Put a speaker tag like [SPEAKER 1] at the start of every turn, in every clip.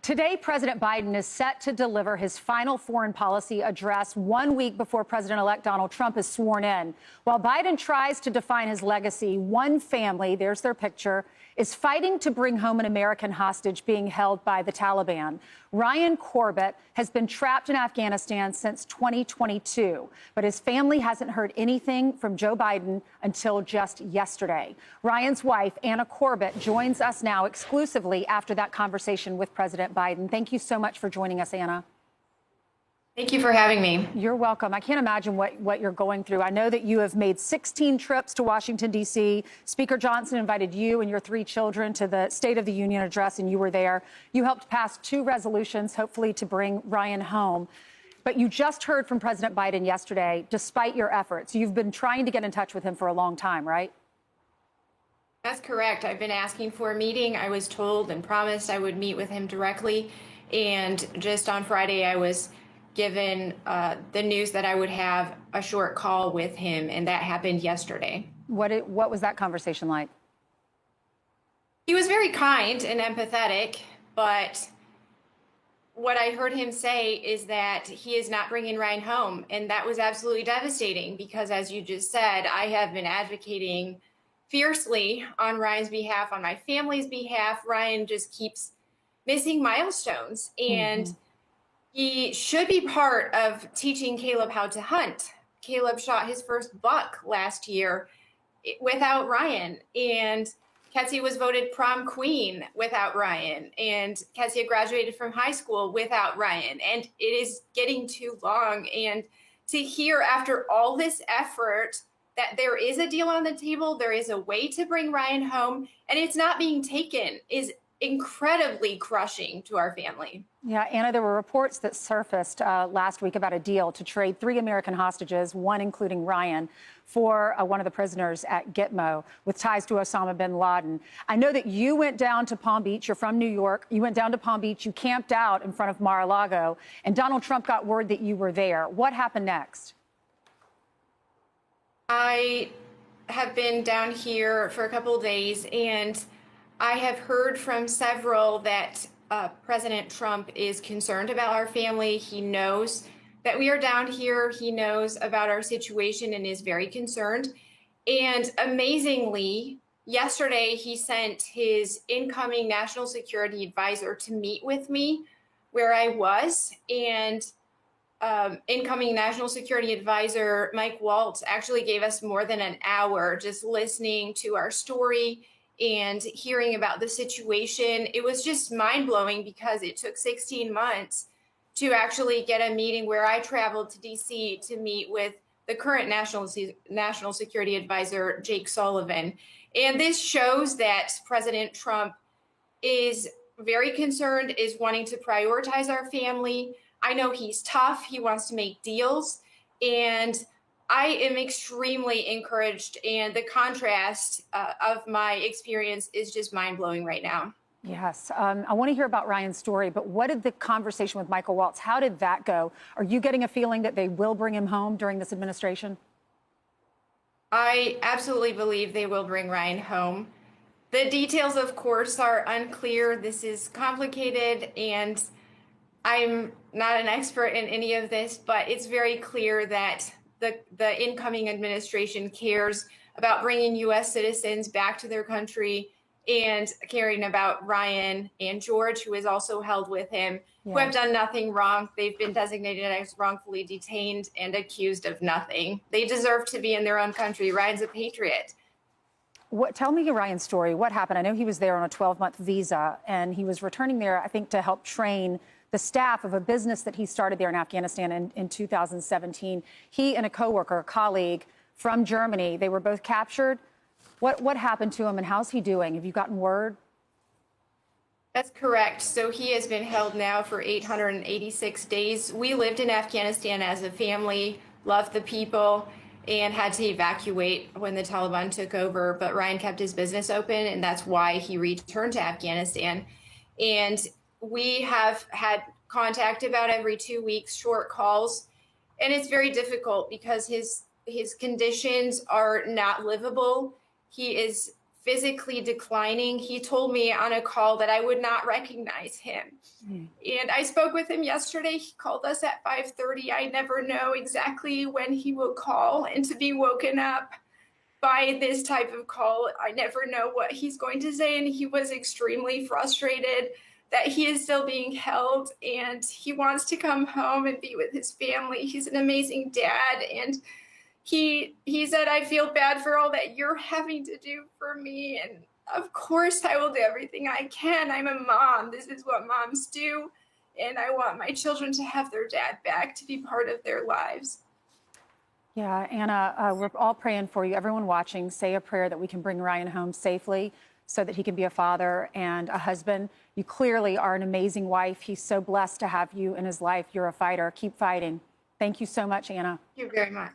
[SPEAKER 1] Today, President Biden is set to deliver his final foreign policy address 1 week before President-elect Donald Trump is sworn in. While Biden tries to define his legacy, one family, there's their picture, is fighting to bring home an American hostage being held by the Taliban. Ryan Corbett has been trapped in Afghanistan since 2022, but his family hasn't heard anything from Joe Biden until just yesterday. Ryan's wife, Anna Corbett, joins us now exclusively after that conversation with President Biden. Thank you so much for joining us, Anna.
[SPEAKER 2] Thank you for having me.
[SPEAKER 1] You're welcome. I can't imagine what you're going through. I know that you have made 16 trips to Washington, D.C. Speaker Johnson invited you and your 3 children to the State of the Union address, and you were there. You helped pass 2 resolutions, hopefully to bring Ryan home. But you just heard from President Biden yesterday, despite your efforts. You've been trying to get in touch with him for a long time, right?
[SPEAKER 2] That's correct. I've been asking for a meeting. I was told and promised I would meet with him directly. And just on Friday, I was given the news that I would have a short call with him, and that happened yesterday.
[SPEAKER 1] What was that conversation like?
[SPEAKER 2] He was very kind and empathetic, but what I heard him say is that he is not bringing Ryan home, and that was absolutely devastating because, as you just said, I have been advocating fiercely on Ryan's behalf, on my family's behalf. Ryan just keeps missing milestones, and he should be part of teaching Caleb how to hunt. Caleb shot his first buck last year without Ryan, and Kezia was voted prom queen without Ryan, and Kezia graduated from high school without Ryan, and it is getting too long. And to hear after all this effort that there is a deal on the table, there is a way to bring Ryan home, and it's not being taken is incredibly crushing to our family.
[SPEAKER 1] Yeah, Anna, there were reports that surfaced last week about a deal to trade 3 American hostages, one including Ryan, for one of the prisoners at Gitmo with ties to Osama bin Laden. I know that you went down to Palm Beach. You're from New York. You went down to Palm Beach. You camped out in front of Mar-a-Lago, and Donald Trump got word that you were there. What happened next?
[SPEAKER 2] I have been down here for a couple of days, and I have heard from several that President Trump is concerned about our family. He knows that we are down here. He knows about our situation and is very concerned. And amazingly, yesterday he sent his incoming national security advisor to meet with me where I was. And incoming national security advisor Mike Waltz actually gave us more than an hour just listening to our story and hearing about the situation. It was just mind-blowing because it took 16 months to actually get a meeting where I traveled to D.C. to meet with the current national security advisor, Jake Sullivan. And this shows that President Trump is very concerned, is wanting to prioritize our family. I know he's tough. He wants to make deals. And I am extremely encouraged, and the contrast of my experience is just mind-blowing right now.
[SPEAKER 1] Yes. I want to hear about Ryan's story, but what did the conversation with Michael Waltz, how did that go? Are you getting a feeling that they will bring him home during this administration?
[SPEAKER 2] I absolutely believe they will bring Ryan home. The details, of course, are unclear. This is complicated, and I'm not an expert in any of this, but it's very clear that the incoming administration cares about bringing U.S. citizens back to their country and caring about Ryan and George, who is also held with him, who have done nothing wrong. They've been designated as wrongfully detained and accused of nothing. They deserve to be in their own country. Ryan's a patriot.
[SPEAKER 1] Tell me Ryan's story. What happened? I know he was there on a 12-month visa, and he was returning there, I think, to help train the staff of a business that he started there in Afghanistan in 2017. He and a coworker, a colleague from Germany, they were both captured. What happened to him, and how's he doing? Have you gotten word?
[SPEAKER 2] That's correct. So he has been held now for 886 days. We lived in Afghanistan as a family, loved the people, and had to evacuate when the Taliban took over. But Ryan kept his business open, and that's why he returned to Afghanistan. And we have had contact about every 2 weeks, short calls, and it's very difficult because his conditions are not livable. He is physically declining. He told me on a call that I would not recognize him. And I spoke with him yesterday. He called us at 5:30. I never know exactly when he will call, and to be woken up by this type of call, I never know what he's going to say. And he was extremely frustrated that he is still being held, and he wants to come home and be with his family. He's an amazing dad, and he said, I feel bad for all that you're having to do for me. And of course I will do everything I can. I'm a mom. This is what moms do. And I want my children to have their dad back, to be part of their lives.
[SPEAKER 1] Yeah, Anna, we're all praying for you. Everyone watching, say a prayer that we can bring Ryan home safely so that he can be a father and a husband. You clearly are an amazing wife. He's so blessed to have you in his life. You're a fighter. Keep fighting. Thank you so much, Anna.
[SPEAKER 2] Thank you very much.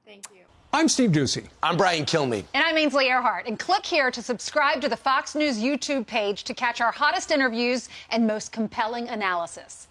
[SPEAKER 2] Thank you.
[SPEAKER 3] I'm Steve Ducey.
[SPEAKER 4] I'm Brian Kilmeade.
[SPEAKER 5] And I'm Ainsley Earhart. And click here to subscribe to the Fox News YouTube page to catch our hottest interviews and most compelling analysis.